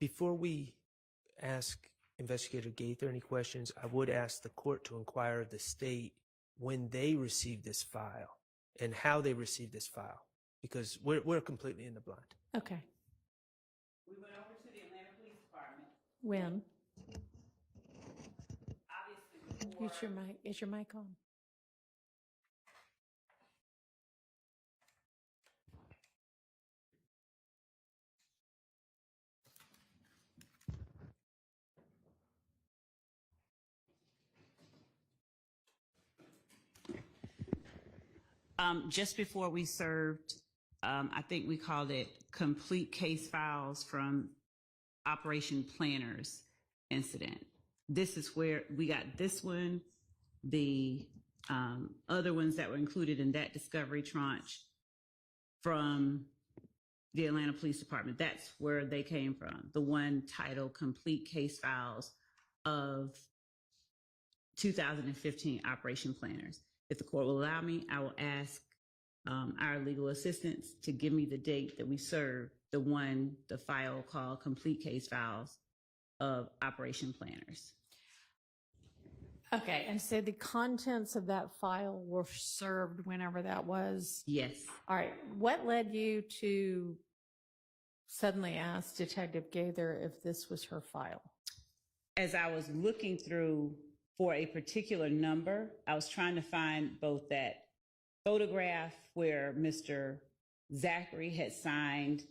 Before we ask Investigator Gaither any questions, I would ask the court to inquire of the state when they received this file and how they received this file, because we're completely in the blind. Okay. We went over to the Atlanta Police Department. When? Obviously before. Is your mic, is your mic on? Just before we served, I think we called it complete case files from Operation Planners incident. This is where we got this one, the other ones that were included in that discovery tranche from the Atlanta Police Department. That's where they came from. The one titled Complete Case Files of 2015 Operation Planners. If the court will allow me, I will ask our legal assistants to give me the date that we served the file called Complete Case Files of Operation Planners. Okay, and so the contents of that file were served whenever that was? Yes. All right, what led you to suddenly ask Detective Gaither if this was her file? As I was looking through for a particular number, I was trying to find both that photograph where Mr. Zachary had signed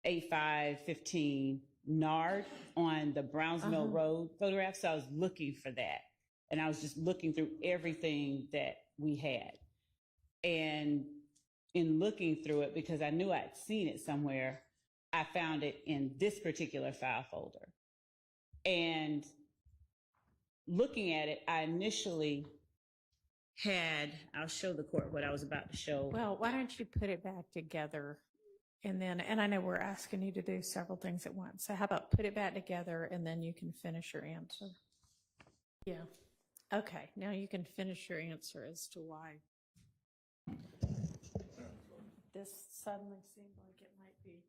8515 Nard on the Browns Mill Road photograph. So I was looking for that. And I was just looking through everything that we had. And in looking through it, because I knew I'd seen it somewhere, I found it in this particular file folder. And looking at it, I initially I'll show the court what I was about to show. Well, why don't you put it back together? And I know we're asking you to do several things at once. So how about put it back together and then you can finish your answer? Yeah. Okay. Now you can finish your answer as to why this suddenly seemed like it might be.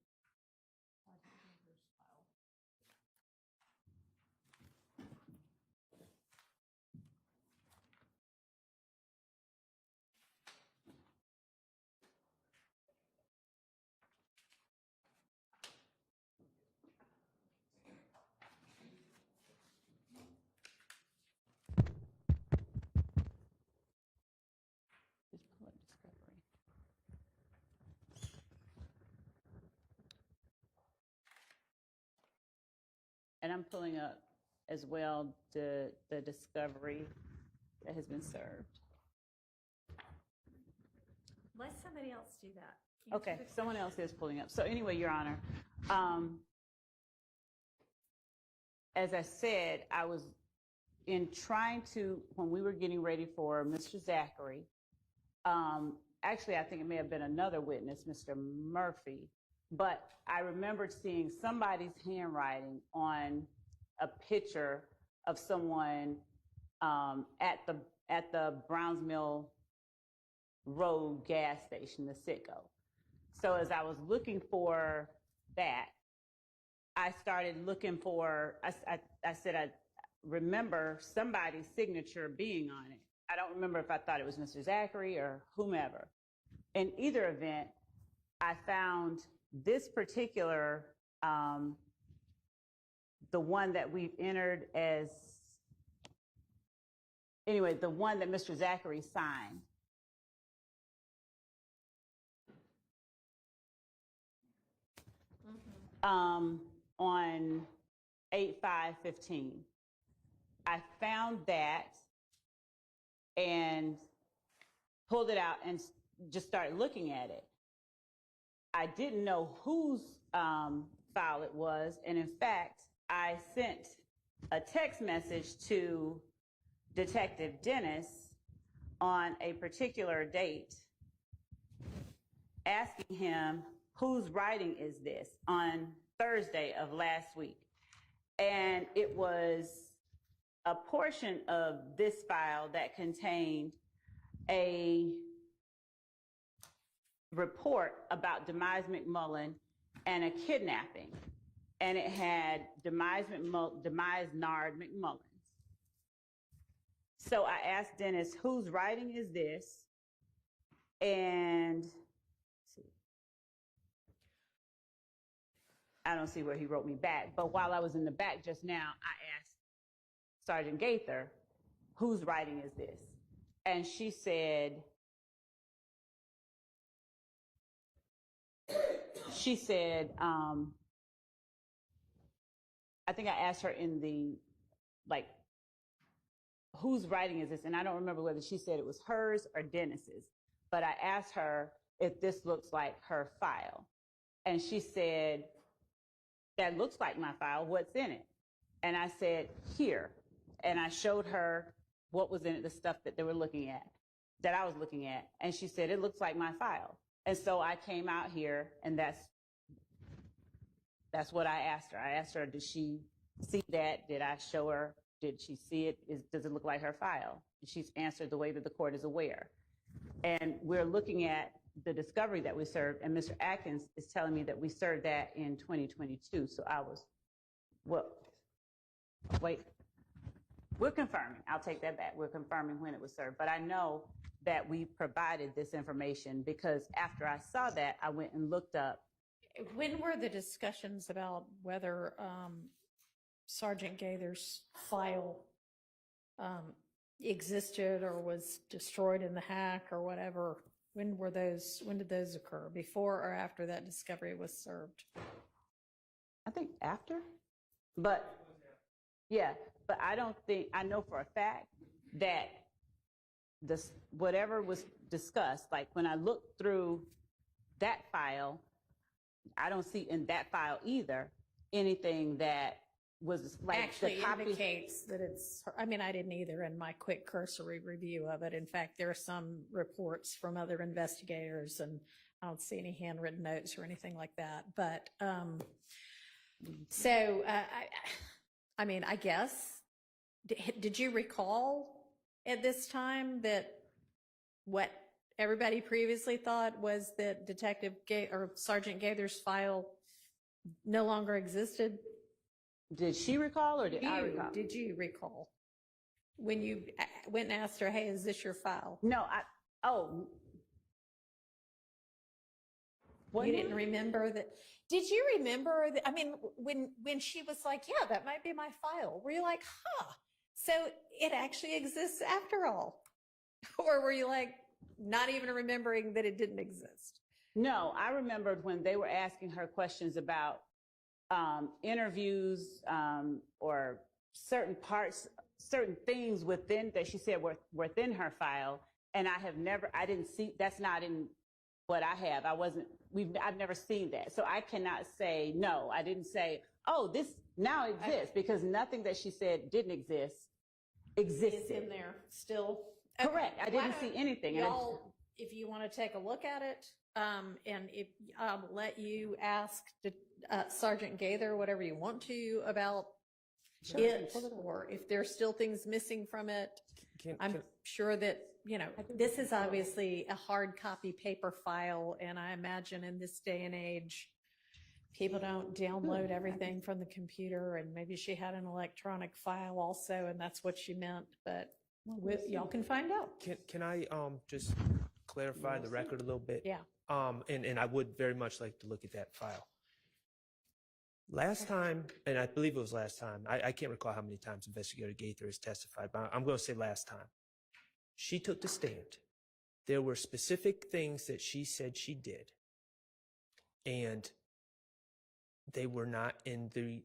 And I'm pulling up as well the discovery that has been served. Let somebody else do that. Okay, someone else is pulling up. So anyway, Your Honor, as I said, I was when we were getting ready for Mr. Zachary, actually, I think it may have been another witness, Mr. Murphy, but I remembered seeing somebody's handwriting on a picture of someone at the Browns Mill Road gas station, the Citgo. So as I was looking for that, I started looking for, I said I remember somebody's signature being on it. I don't remember if I thought it was Mr. Zachary or whomever. In either event, I found this particular, the one that we've entered as, anyway, the one that Mr. Zachary signed. On 8/5/15. I found that and pulled it out and just started looking at it. I didn't know whose file it was, and in fact, I sent a text message to Detective Dennis on a particular date asking him, whose writing is this, on Thursday of last week. And it was a portion of this file that contained a report about Demise McMullen and a kidnapping. and it had demise Nard McMullins. So I asked Dennis, whose writing is this? And I don't see where he wrote me back, but while I was in the back just now, I asked Sergeant Gaither, whose writing is this? And she said, I think I asked her in the, like, whose writing is this? And I don't remember whether she said it was hers or Dennis's, but I asked her if this looks like her file. And she said, that looks like my file, what's in it? And I said, here. And I showed her what was in it, the stuff that they were looking at, that I was looking at. And she said, it looks like my file. And so I came out here, and that's what I asked her. I asked her, did she see that? Did I show her? Did she see it? Does it look like her file? She's answered the way that the court is aware. And we're looking at the discovery that we served, and Mr. Atkins is telling me that we served that in 2022. So I was, well, wait, we're confirming. I'll take that back. We're confirming when it was served. But I know that we provided this information because after I saw that, I went and looked up. When were the discussions about whether Sergeant Gaither's file existed or was destroyed in the hack or whatever? When did those occur? Before or after that discovery was served? I think after, but yeah, but I don't think, I know for a fact that this, whatever was discussed, like when I looked through that file, I don't see in that file either anything that was like Actually the copy indicates that it's, I mean, I didn't either in my quick cursory review of it. In fact, there are some reports from other investigators, and I don't see any handwritten notes or anything like that. But so, I mean, I guess, did you recall at this time that what everybody previously thought was that Sergeant Gaither's file no longer existed? Did she recall or did I recall? Did you recall when you went and asked her, hey, is this your file? No, You didn't remember that? Did you remember that? I mean, when she was like, yeah, that might be my file, were you like, huh, so it actually exists after all? Or were you like, not even remembering that it didn't exist? No, I remembered when they were asking her questions about interviews or certain parts, certain things within that she said were within her file, and I didn't see, that's not in what I have. I've never seen that. So I cannot say, no, I didn't say, oh, this now exists, because nothing that she said didn't exist existed. It's in there still. Correct. I didn't see anything. Y'all, if you want to take a look at it, and if I'll let you ask Sergeant Gaither whatever you want to about it, or if there's still things missing from it. I'm sure that, you know, this is obviously a hard copy paper file, and I imagine in this day and age, people don't download everything from the computer, and maybe she had an electronic file also, and that's what she meant, but y'all can find out. Can I just clarify the record a little bit? Yeah. And I would very much like to look at that file. Last time, and I believe it was last time, I can't recall how many times Investigator Gaither has testified, but I'm going to say last time. She took the stand. There were specific things that she said she did, and they were not in the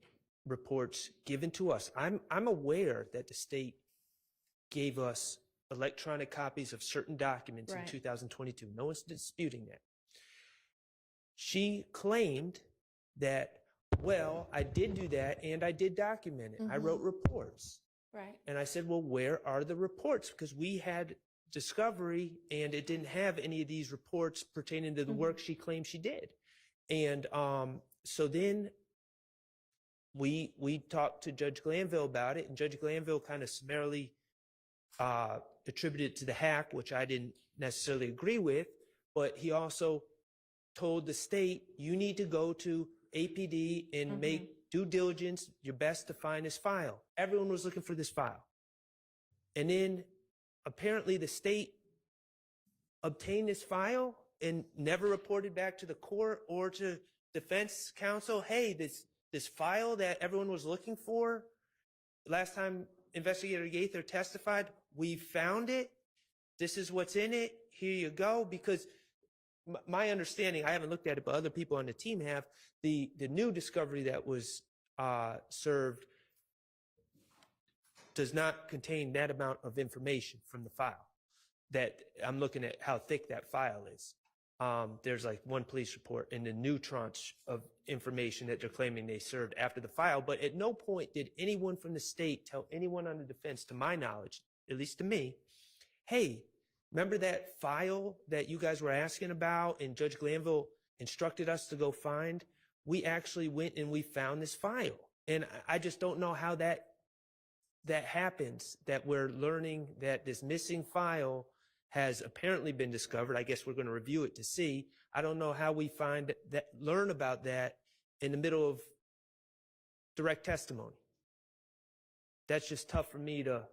reports given to us. I'm aware that the state gave us electronic copies of certain documents in 2022. No one's disputing that. She claimed that, well, I did do that and I did document it. I wrote reports. Right. And I said, well, where are the reports? Because we had discovery and it didn't have any of these reports pertaining to the work she claimed she did. And so then we talked to Judge Glanville about it, and Judge Glanville kind of summarily attributed it to the hack, which I didn't necessarily agree with, but he also told the state, you need to go to APD and make due diligence, your best to find this file. Everyone was looking for this file. And then apparently the state obtained this file and never reported back to the court or to defense counsel, hey, this file that everyone was looking for, last time Investigator Gaither testified, we found it. This is what's in it. Here you go. Because my understanding, I haven't looked at it, but other people on the team have, the new discovery that was served does not contain that amount of information from the file. That I'm looking at how thick that file is. There's like one police report in the new tranche of information that they're claiming they served after the file, but at no point did anyone from the state tell anyone on the defense, to my knowledge, at least to me, hey, remember that file that you guys were asking about and Judge Glanville instructed us to go find? We actually went and we found this file. And I just don't know how that happens, that we're learning that this missing file has apparently been discovered. I guess we're going to review it to see. I don't know how we learn about that in the middle of direct testimony. That's just tough for me to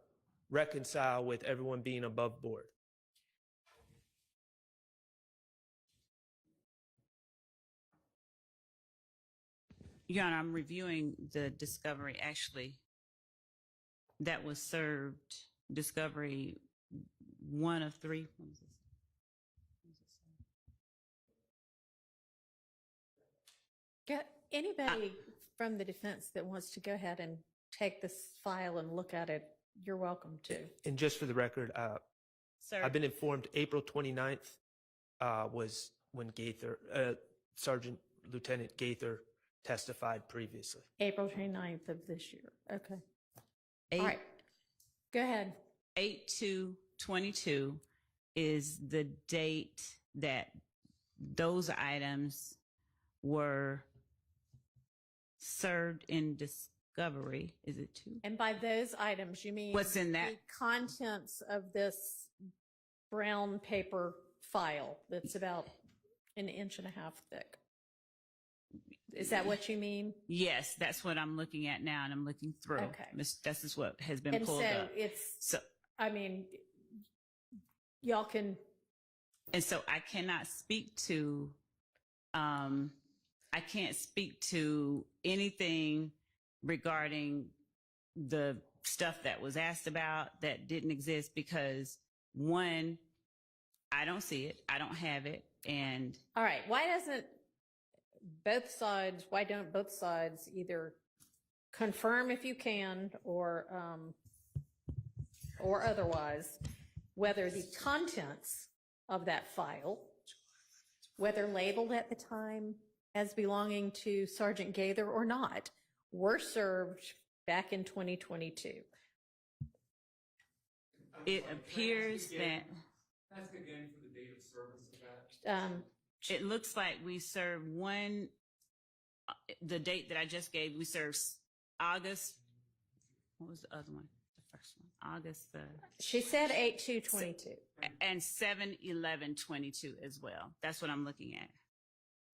reconcile with everyone being above board. Your Honor, I'm reviewing the discovery actually that was served, discovery 1 of 3. What is this? Got anybody from the defense that wants to go ahead and take this file and look at it, you're welcome to. And just for the record, Sir, I've been informed April 29th was when Gaither, Lieutenant Gaither testified previously. April 29th of this year. Okay. 8, All right. Go ahead. 8/2/22 is the date that those items were served in discovery. Is it 2? And by those items, you mean What's in that? the contents of this brown paper file that's about 1.5 inches thick. Is that what you mean? Yes, that's what I'm looking at now, and I'm looking through. Okay. This is what has been And pulled so up. it's, So, I mean, y'all can, and so I cannot speak to, I can't speak to anything regarding the stuff that was asked about that didn't exist because, one, I don't see it, I don't have it, and all right, why don't both sides either confirm if you can or otherwise whether the contents of that file, whether labeled at the time as belonging to Sergeant Gaither or not, were served back in 2022. it appears that Ask again for the date of service of that. it looks like we served one, the date that I just gave, we served August, what was the other one? The first one, August She said 8/2/22. and 7/11/22 as well. That's what I'm looking at.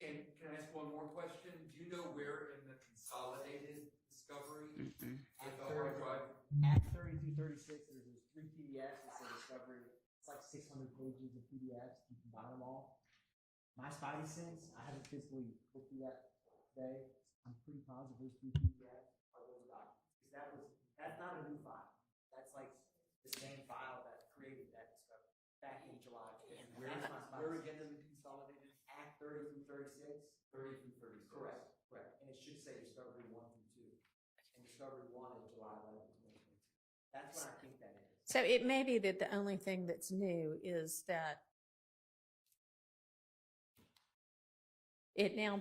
And can I ask one more question? Do you know where in the consolidated discovery with the hard drive? At 3236, there's those 3 PDFs that say discovery. It's like 600 pages of PDFs. You combine them all. My spidey sense, I haven't physically looked through that today. I'm pretty positive those 3 PDFs are those documents. Because that's not a new file. That's like the same file that created that discovery back in July. And That's my spidey where sense. again in the consolidated? Act 30 through 36. 30 through 36. Correct. And it should say discovery 1 through 2. And discovery 1 is July 11th, 2022. That's what I think that is. So it may be that the only thing that's new is that it now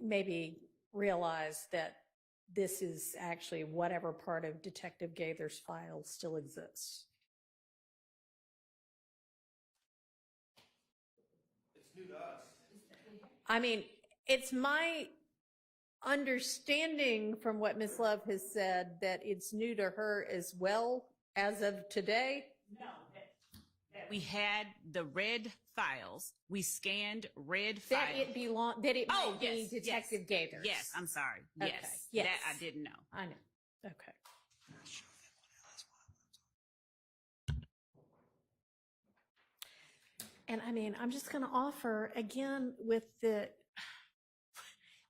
maybe realized that this is actually whatever part of Detective Gaither's file still exists. It's new to us. I mean, it's my understanding from what Ms. Love has said that it's new to her as well as of today. No, that We had the red files. We scanned red That files. it belong, that it Oh, might be yes, Detective yes. Gaither's. Yes, I'm sorry. Okay, Yes, yes. that I didn't know. I know. Okay. And I mean, I'm just going to offer again with the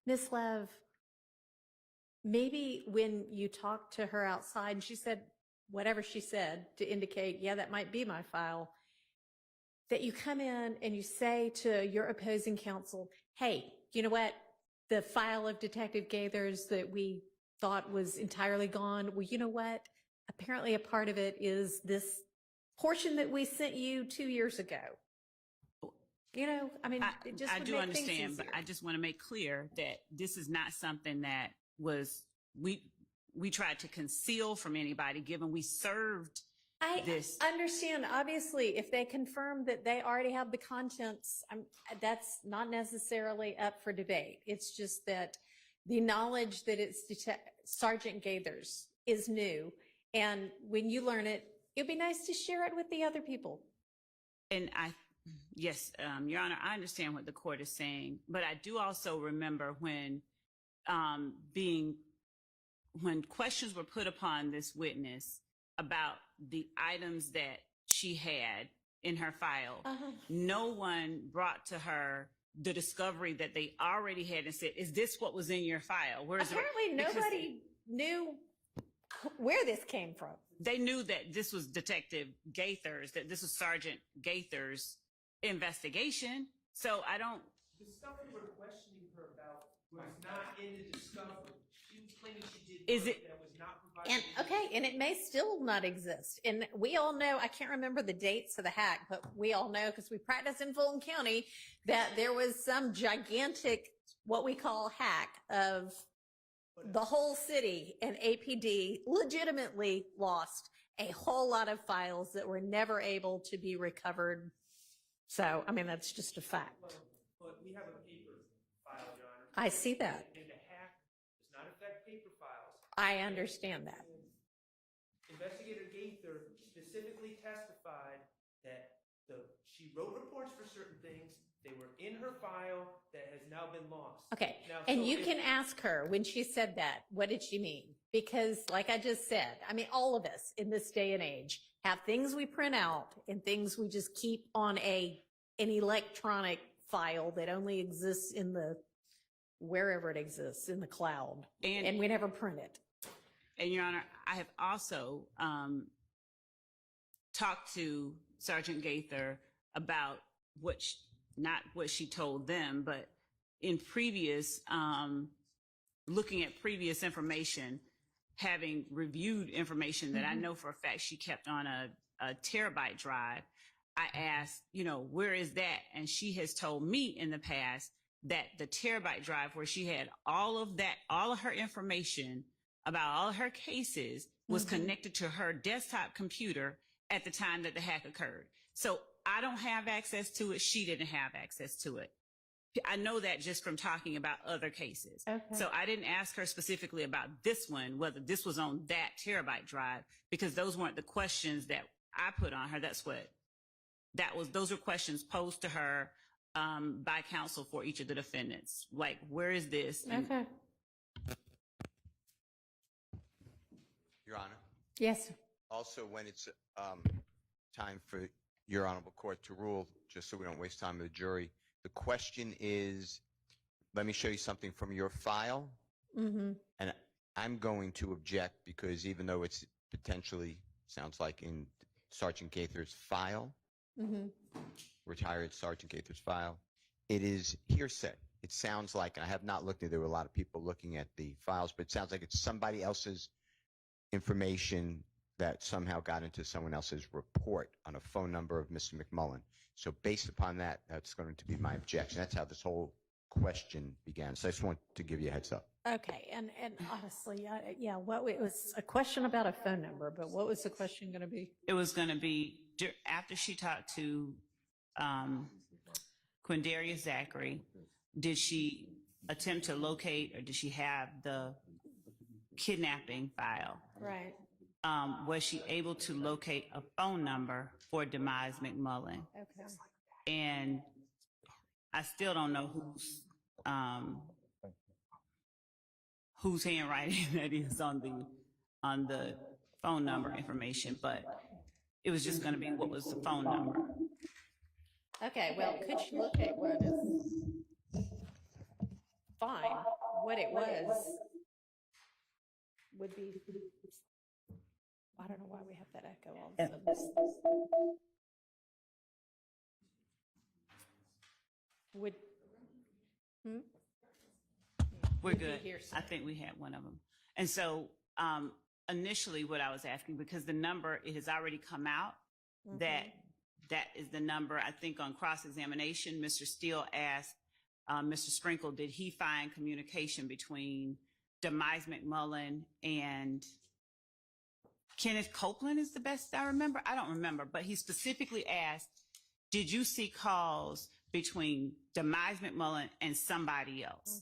Miss Lev, maybe when you talked to her outside and she said whatever she said to indicate, yeah, that might be my file, that you come in and you say to your opposing counsel, hey, you know what? The file of Detective Gaither's that we thought was entirely gone. Well, you know what? Apparently a part of it is this portion that we sent you 2 years ago. You know, I mean, it just I would do make understand, things but easier. I just want to make clear that this is not something that was we tried to conceal from anybody, given we served this. I understand. Obviously, if they confirm that they already have the contents, that's not necessarily up for debate. It's just that the knowledge that it's Sergeant Gaither's is new. And when you learn it, it'd be nice to share it with the other people. And yes, Your Honor, I understand what the court is saying, but I do also remember when questions were put upon this witness about the items that she had in her file, no one brought to her the discovery that they already had and said, is this what was in your file? Apparently nobody knew where this came from. They knew that this was Detective Gaither's, that this was Sergeant Gaither's investigation. So I don't. The stuff we were questioning her about was not in the discovery. She was claiming she did Is work it- that was not provided. And okay, and it may still not exist. And we all know, I can't remember the dates of the hack, but we all know because we practice in Fulton County that there was some gigantic, what we call hack of the whole city, and APD legitimately lost a whole lot of files that were never able to be recovered. So, I mean, that's just a fact. But we have a paper file, Your Honor. I see that. And the hack does not affect paper files. I understand that. Investigator Gaither specifically testified that she wrote reports for certain things. They were in her file that has now been lost. Okay. Now, And so you if- can ask her when she said that, what did she mean? Because like I just said, I mean, all of us in this day and age have things we print out and things we just keep on an electronic file that only exists in the, wherever it exists, in the cloud. And we never print it. And Your Honor, I have also talked to Sergeant Gaither about not what she told them, but in previous, looking at previous information, having reviewed information that I know for a fact she kept on a terabyte drive, I asked, where is that? And she has told me in the past that the terabyte drive where she had all of her information about all of her cases was connected to her desktop computer at the time that the hack occurred. So I don't have access to it. She didn't have access to it. I know that just from talking about other cases. Okay. So I didn't ask her specifically about this one, whether this was on that terabyte drive, because those weren't the questions that I put on her. Those were questions posed to her by counsel for each of the defendants. Like, where is this? And Okay. Your Honor, Yes. also when it's time for your honorable court to rule, just so we don't waste time with the jury, the question is, let me show you something from your file. Mm-hmm. And I'm going to object because even though it's potentially, sounds like in Sergeant Gaither's file, Mm-hmm. retired Sergeant Gaither's file, it is hearsay. It sounds like, and I have not looked at it, there were a lot of people looking at the files, but it sounds like it's somebody else's information that somehow got into someone else's report on a phone number of Mr. McMullen. So based upon that, that's going to be my objection. That's how this whole question began. So I just want to give you a heads up. Okay. And honestly, yeah, it was a question about a phone number, but what was the question going to be? it was going to be after she talked to Quindarius Zachary, did she attempt to locate or did she have the kidnapping file? Right. was she able to locate a phone number for Demise McMullen? Okay. And I still don't know whose handwriting that is on the phone number information, but it was just going to be what was the phone number. Okay, well, could you locate what is fine? What it was would be, I don't know why we have that echo all of a sudden. Would, We're Would be good. here I think we had one of them. And so initially what I was asking, because the number, it has already come out, that is the number. I think on cross-examination, Mr. Steele asked Mr. Sprinkle, did he find communication between Demise McMullen and Kenneth Copeland is the best I remember? I don't remember, but he specifically asked, did you see calls between Demise McMullen and somebody else?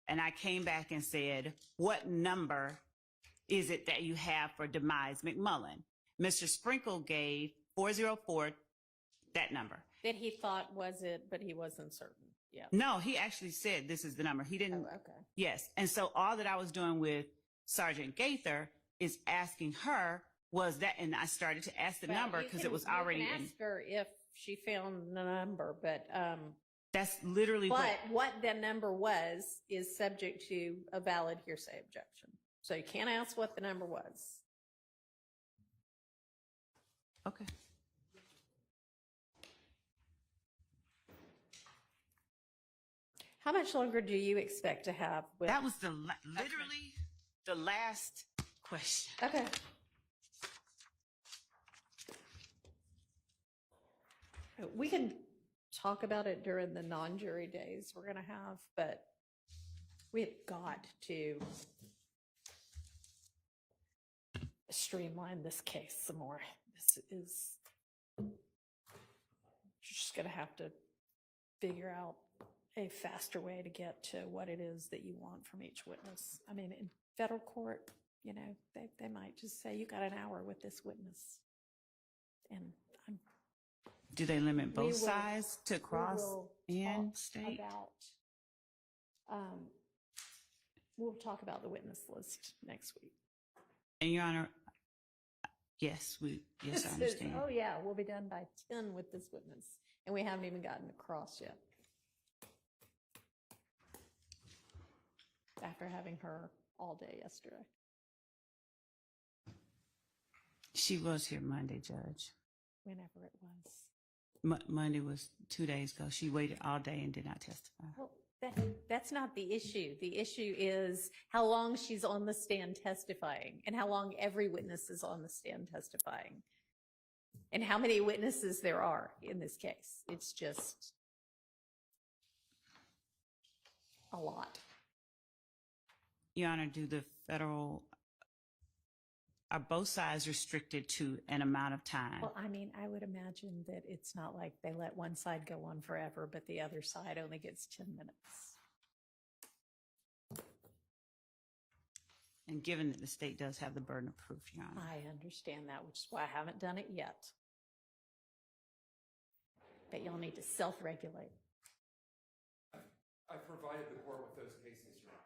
And I came back and said, what number is it that you have for Demise McMullen? Mr. Sprinkle gave 404, that number. that he thought was it, but he wasn't certain. Yeah. No, he actually said this is the number. He didn't. Oh, okay. Yes. And so all that I was doing with Sergeant Gaither is asking her, was that, and I started to ask the Well, number you because can- it was you can already in. ask her if she found the number, but That's literally what the number was is subject to a valid hearsay objection. So you can't ask what the number was. Okay. How much longer do you expect to have with? That was literally the last question. Okay. We can talk about it during the non-jury days we're going to have, but we have got to streamline this case some more. This is, you're just going to have to figure out a faster way to get to what it is that you want from each witness. I mean, in federal court, you know, they might just say, you got an hour with this witness. And Do they limit We both will- sides to cross and state? We'll talk about the witness list next week. And Your Honor, yes, I understand. Oh, yeah, we'll be done by 10 with this witness, and we haven't even gotten across yet. After having her all day yesterday. She was here Monday, Judge. Whenever it was. Monday was 2 days ago. She waited all day and did not testify. Well, that's not the issue. The issue is how long she's on the stand testifying and how long every witness is on the stand testifying and how many witnesses there are in this case. It's just a lot. Your Honor, are both sides restricted to an amount of time? Well, I mean, I would imagine that it's not like they let one side go on forever, but the other side only gets 10 minutes. And given that the state does have the burden of proof, Your Honor. I understand that, which is why I haven't done it yet. But y'all need to self-regulate. I provided the court with those cases, Your Honor.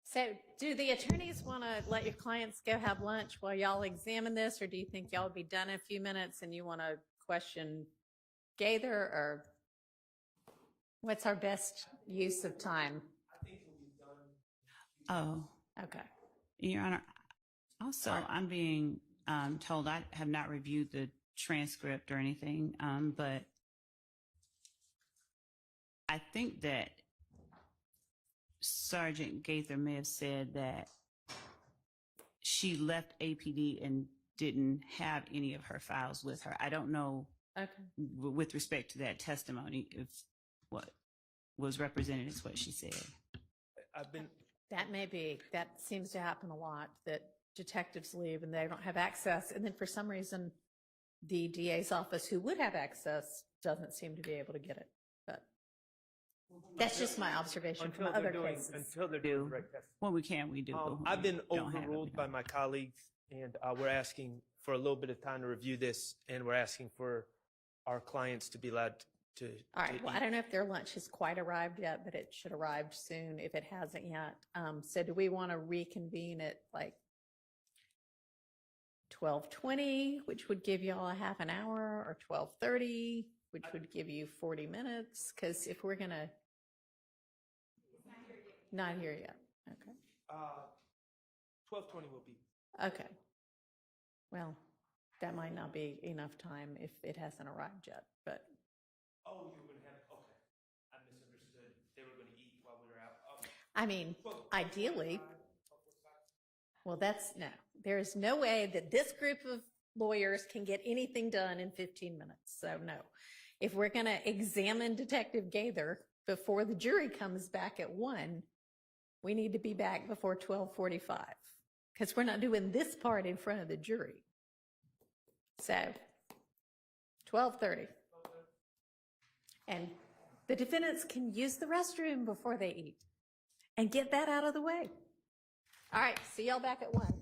So do the attorneys want to let your clients go have lunch while y'all examine this, or do you think y'all will be done in a few minutes and you want to question Gaither, or what's our best use of time? I think we'll be done. Oh, Okay. Your Honor, also, I'm being told I have not reviewed the transcript or anything, but I think that Sergeant Gaither may have said that she left APD and didn't have any of her files with her. I don't know Okay. with respect to that testimony if what was represented is what she said. That may be, that seems to happen a lot, that detectives leave and they don't have access. And then for some reason, the DA's office, who would have access, doesn't seem to be able to get it. But that's just my observation from Until they're other doing, cases. until they're doing direct testimony. When we can, we do. but when I've we been don't have it, we overruled by don't. my colleagues, and we're asking for a little bit of time to review this, and we're asking for our clients to be allowed to. All right, to well, eat. I don't know if their lunch has quite arrived yet, but it should arrive soon if it hasn't yet. So do we want to reconvene at like 12:20, which would give you all a half an hour, or 12:30, which would give you 40 minutes? Because if we're gonna. Not here yet. Okay. 12:20 will be. Okay. Well, that might not be enough time if it hasn't arrived yet, but Oh, you were going to have, okay. I misunderstood. They were going to eat while we were out. Okay. I mean, 12:45, ideally, 12:45. well, no, there is no way that this group of lawyers can get anything done in 15 minutes. So no, if we're going to examine Detective Gaither before the jury comes back at 1, we need to be back before 12:45 because we're not doing this part in front of the jury. So 12:30. And the defendants can use the restroom before they eat and get that out of the way. All right, see y'all back at 1.